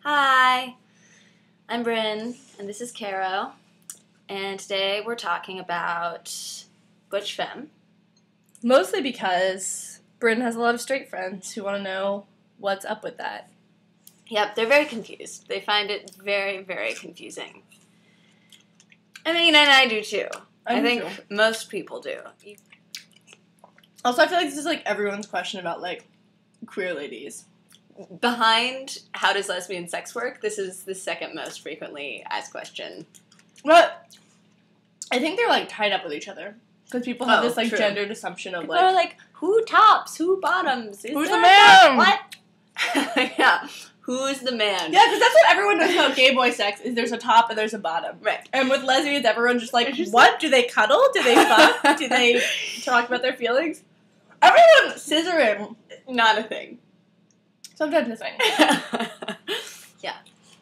Hi, I'm Bryn, and this is Caro, and today we're talking about Butch, Femme. Mostly because Bryn has a lot of straight friends who want to know what's up with that. Yep, they're very confused. They find it very, very confusing. I mean, and I do too. I think most people do. Also, I feel like this is like everyone's question about like queer ladies. Behind how does lesbian sex work, this is the second most frequently asked question. But I think they're like tied up with each other. Because people have this like true. gendered assumption of People like... are like, who tops? Who bottoms? Who's the man? What? Yeah. Who's the man? Yeah, because that's what everyone knows about gay boy sex, is there's a top and there's a bottom. Right. And with lesbians, everyone's just like, what? Do they cuddle? Do they fuck? Do they talk about their feelings? Everyone scissoring. Not a thing. Sometimes a thing. Yeah.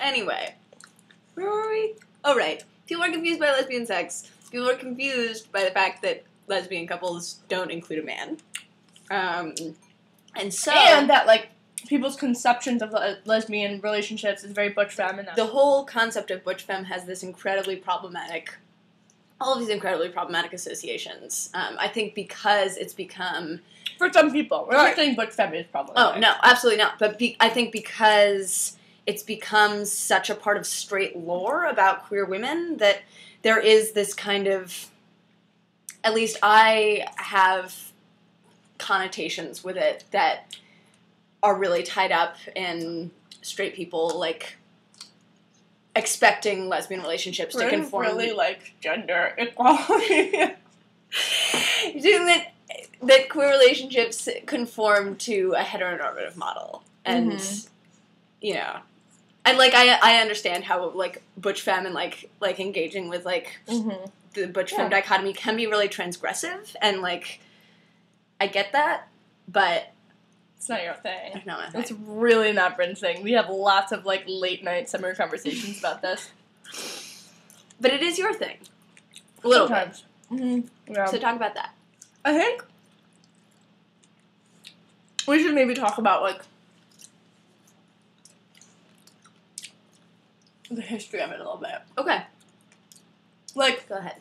Anyway. Where were we? Oh, right. People are confused by lesbian sex. People are confused by the fact that lesbian couples don't include a man. And that, like, people's conceptions of lesbian relationships is very Butch Femme. And the whole concept of Butch Femme has this incredibly problematic... all of these incredibly problematic associations. I think because it's become... For some people. We're not saying Butch Femme is problematic. Oh, no, absolutely not. But I think because it's become such a part of straight lore about queer women that there is this kind of... At least I have connotations with it that are really tied up in straight people, like... expecting lesbian relationships to conform. Really like gender equality. Doing that queer relationships conform to a heteronormative model, and you know, and like I understand how like Butch Femme and like engaging with like the Butch Femme dichotomy can be really transgressive, and like I get that, but. It's not your thing. It's not my thing. It's really not Bryn's thing. We have lots of, like, late-night summer conversations about this. But it is your thing. A little Sometimes. bit. Yeah. So talk about that. I think we should maybe talk about, like, the history of it a little bit. Okay. Like... Go ahead.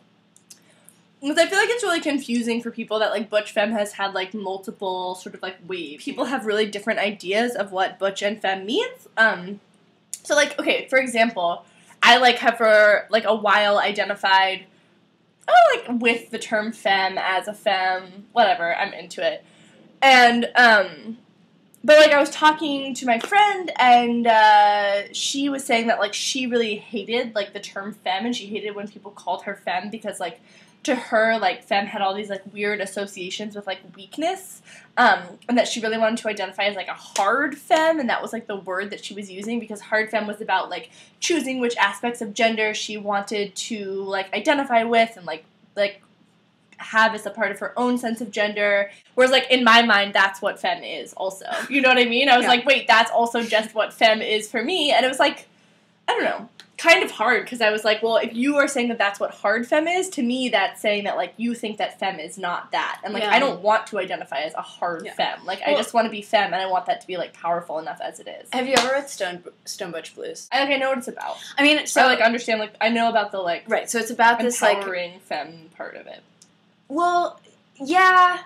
Because I feel like it's really confusing for people that, like, Butch Femme has had, like, multiple sort of, like, waves. People have really different ideas of what Butch and Femme means. So, like, okay, for example, I, like, have for, like, a while identified, like, with the term femme as a femme, whatever, I'm into it. And, but, like, I was talking to my friend, and, she was saying that, like, she really hated, like, the term femme, and she hated when people called her femme because, like, to her, like, femme had all these, like, weird associations with, like, weakness, and that she really wanted to identify as, like, a hard femme, and that was, like, the word that she was using, because hard femme was about, like, choosing which aspects of gender she wanted to, like, identify with and, like, have as a part of her own sense of gender, whereas, like, in my mind, that's what femme is, also. You know what I mean? I was like, wait, that's also just what femme is for me, and it was, like, I don't know. Kind of hard, because I was like, well, if you are saying that that's what hard femme is, to me that's saying that, like, you think that femme is not that. And, like, I don't want to identify as a hard femme. Like, I just want to be femme, and I want that to be, like, powerful enough as it is. Have you ever read Stone Butch Blues? I know what it's about. I mean, so... I, like, understand, like, I know about the, like... Right, so it's about this, like... empowering femme part of it. Well, yeah...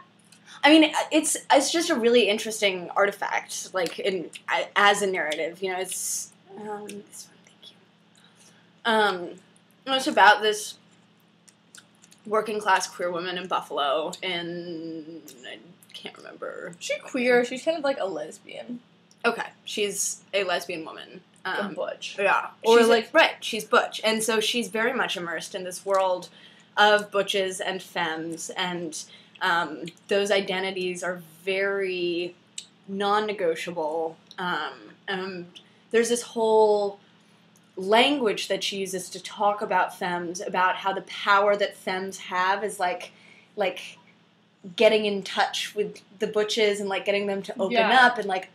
I mean, it's just a really interesting artifact, like, as a narrative, you know, it's it's about this working class queer woman in Buffalo, and I can't remember. She's queer. She's kind of like a lesbian. Okay, she's a lesbian woman. Butch. Yeah, she's Butch, and so she's very much immersed in this world of butches and femmes, and those identities are very non-negotiable. There's this whole language that she uses to talk about femmes, about how the power that femmes have is like getting in touch with the butches and like getting them to open up and like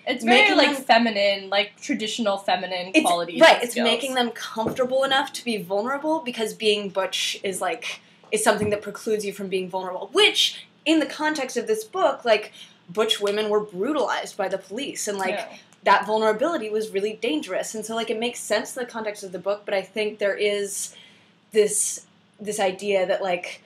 it's very like feminine, like traditional feminine qualities. Right, it's making them comfortable enough to be vulnerable, because being butch is something that precludes you from being vulnerable, which in the context of this book, like, butch women were brutalized by the police, and that vulnerability was really dangerous. And so, like, it makes sense in the context of the book, but I think there is this idea that, like,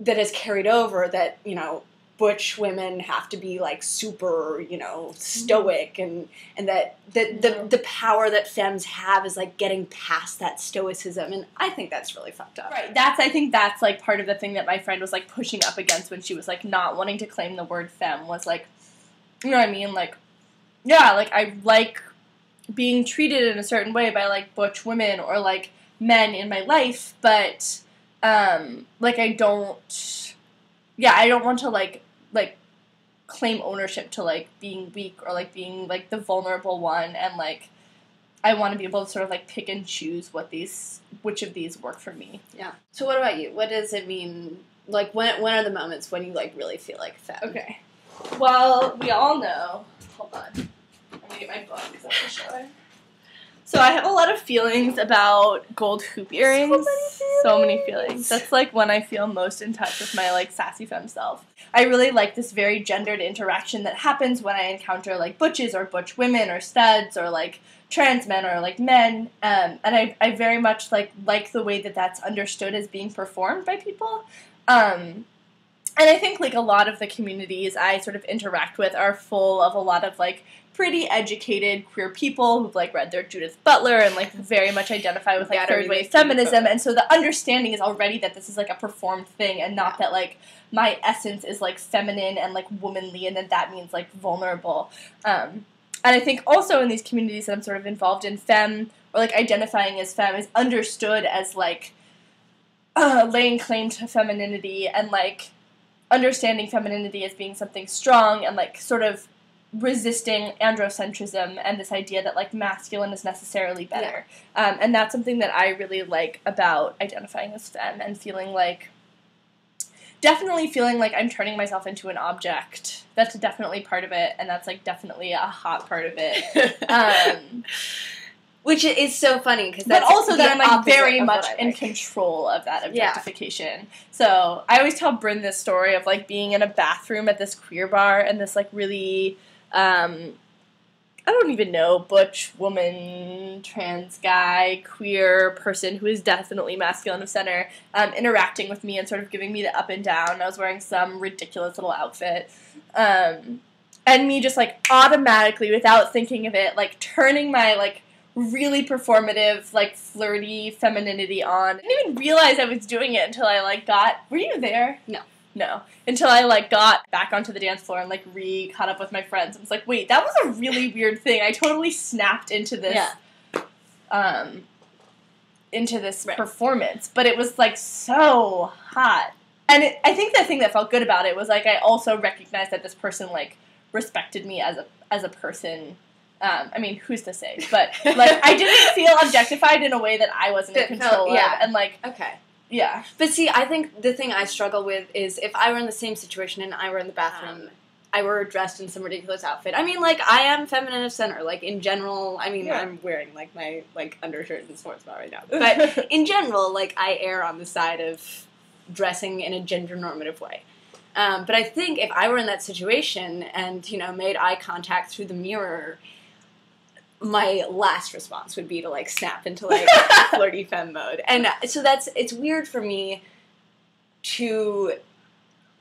that has carried over that, you know, butch women have to be, like, super, you know, stoic, and that the power that femmes have is, like, getting past that stoicism, and I think that's really fucked up. Right. I think that's, like, part of the thing that my friend was, like, pushing up against when she was, like, not wanting to claim the word femme was, like, you know what I mean? Like, yeah, like, I like being treated in a certain way by, like, butch women or, like, men in my life, but, like, I don't want to, like, claim ownership to, like, being weak or, like, being, like, the vulnerable one, and, like, I want to be able to sort of, like, pick and choose which of these work for me. Yeah. So what about you? What does it mean, like, when are the moments when you, like, really feel like femme? Okay. Well, we all know. Hold on. I'm gonna get my book because I'm show. So I have a lot of feelings about gold hoop earrings. So many feelings. That's, like, when I feel most in touch with my, like, sassy femme self. I really like this very gendered interaction that happens when I encounter, like, butches or butch women or studs or, like, trans men or, like, men. And I very much, like the way that that's understood as being performed by people. And I think, like, a lot of the communities I sort of interact with are full of a lot of, like, pretty educated queer people who've, like, read their Judith Butler and, like, very much identify with, like, third-wave feminism, and so the understanding is already that this is, like, a performed thing, and not that, like, my essence is, like, feminine and, like, womanly, and then that means, like, vulnerable. And I think also in these communities that I'm sort of involved in, femme, or, like, identifying as femme is understood as, like, laying claim to femininity and, like, understanding femininity as being something strong and, like, sort of resisting androcentrism and this idea that, like, masculine is necessarily better. Yeah. And that's something that I really like about identifying as femme and definitely feeling like I'm turning myself into an object. That's definitely part of it, and that's, like, definitely a hot part of it. Which is so funny, because but also that I'm, like, very much in control of that objectification. Yeah. So I always tell Bryn this story of, like, being in a bathroom at this queer bar and this, like, really, I don't even know, butch woman, trans guy, queer person who is definitely masculine of center, interacting with me and sort of giving me the up and down. I was wearing some ridiculous little outfit. And me just, like, automatically, without thinking of it, like, turning my, like, really performative, like, flirty femininity on. I didn't even realize I was doing it until I, like, were you there? No. Until I, like, got back onto the dance floor and, like, caught up with my friends. I was like, wait, that was a really weird thing. I totally snapped into this, performance. But it was, like, so hot. And I think the thing that felt good about it was, like, I also recognized that this person, like, respected me as a person. I mean, who's to say? But, like, I didn't feel objectified in a way that I wasn't in control of. And, like, okay. Yeah. But see, I think the thing I struggle with is if I were in the same situation and I were in the bathroom, I were dressed in some ridiculous outfit. I mean, like, I am feminine of center. Like, in general, I mean, I'm wearing, like, my, like, undershirt and sports bra right now. But in general, like, I err on the side of dressing in a gender normative way. But I think if I were in that situation and, you know, made eye contact through the mirror, my last response would be to, like, snap into, like, flirty femme mode. And so it's weird for me to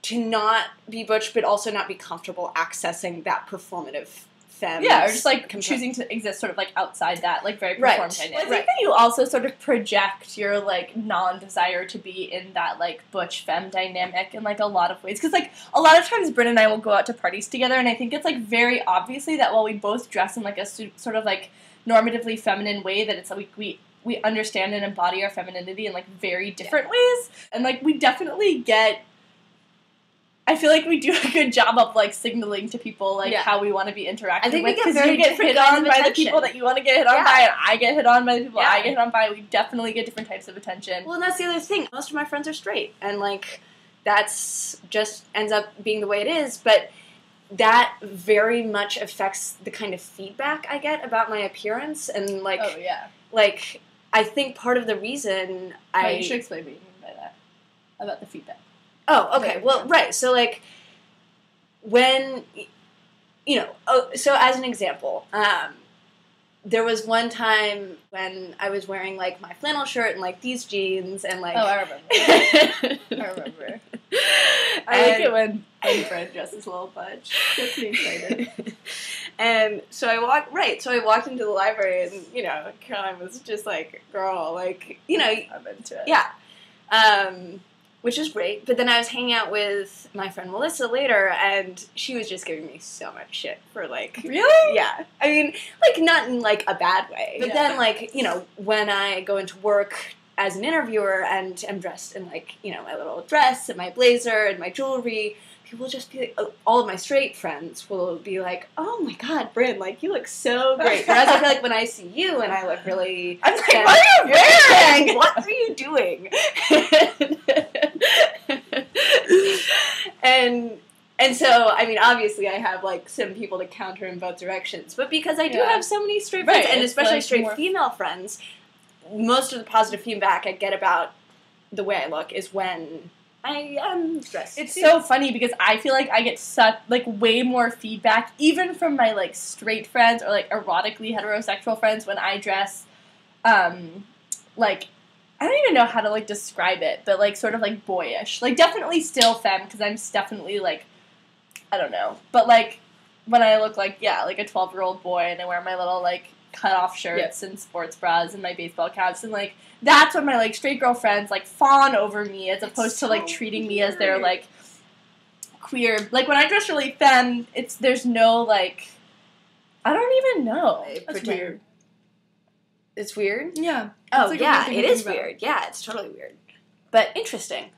not be butch, but also not be comfortable accessing that performative femme. Yeah, or just, like, choosing to exist sort of, like, outside that, like, very performed dynamic. Well, I think that you also sort of project your, like, non-desire to be in that, like, butch femme dynamic in, like, a lot of ways. Because, like, a lot of times Bryn and I will go out to parties together, and I think it's, like, very obviously that while we both dress in, like, a sort of, like, normatively feminine way, that it's, like, we understand and embody our femininity in, like, very different ways. And, like, we definitely I feel like we do a good job of, like, signaling to people, like, how we want to be interacting with. I think we get hit on by the people that you want to get hit on by, and I get hit on by the people I get hit on by. We definitely get different types of attention. Well, and that's the other thing. Most of my friends are straight, and, like, that's just ends up being the way it is, but that very much affects the kind of feedback I get about my appearance, and, like... Oh, yeah. Like, I think part of the reason you should explain what you mean by that. About the feedback. Oh, okay. Well, right. So, like, when so as an example, there was one time when I was wearing, like, my flannel shirt and, like, these jeans and, like... Oh, I remember. I remember. I like it when Bryn dresses little Butch. Gets me excited. And so I walked into the library and, Caroline was just like, girl, like, I'm into it. Yeah. Which is great. But then I was hanging out with my friend Melissa later, and she was just giving me so much shit for, like... Really? Yeah. I mean, like, not in, like, a bad way. But then, like, when I go into work as an interviewer and am dressed in, like, my little dress and my blazer and my jewelry, people just be like... all of my straight friends will be like, oh, my God, Bryn, like, you look so great. Whereas I feel like when I see you and I look really... I'm like, what are you wearing? What are you doing? And so, I mean, obviously I have, like, some people to counter in both directions. But because I do have so many straight friends, and especially like straight female friends, most of the positive feedback I get about the way I look is when I am dressed. It's so funny because I feel like I get such, like, way more feedback, even from my, like, straight friends or, like, erotically heterosexual friends when I dress, like... I don't even know how to, like, describe it, but, like, sort of, like, boyish. Like, definitely still femme, because I'm definitely, like, I don't know. But, like, when I look like, like a 12-year-old boy, and I wear my little, like, cut-off shirts and sports bras and my baseball caps, and, like, that's when my, like, straight girl friends, like, fawn over me, as opposed to, like, treating me as their, like, queer. Like, when I dress really femme, there's no, like, I don't even know. That's weird. It's weird? Yeah. Oh, like yeah, it is weird. Yeah, it's totally weird. But interesting.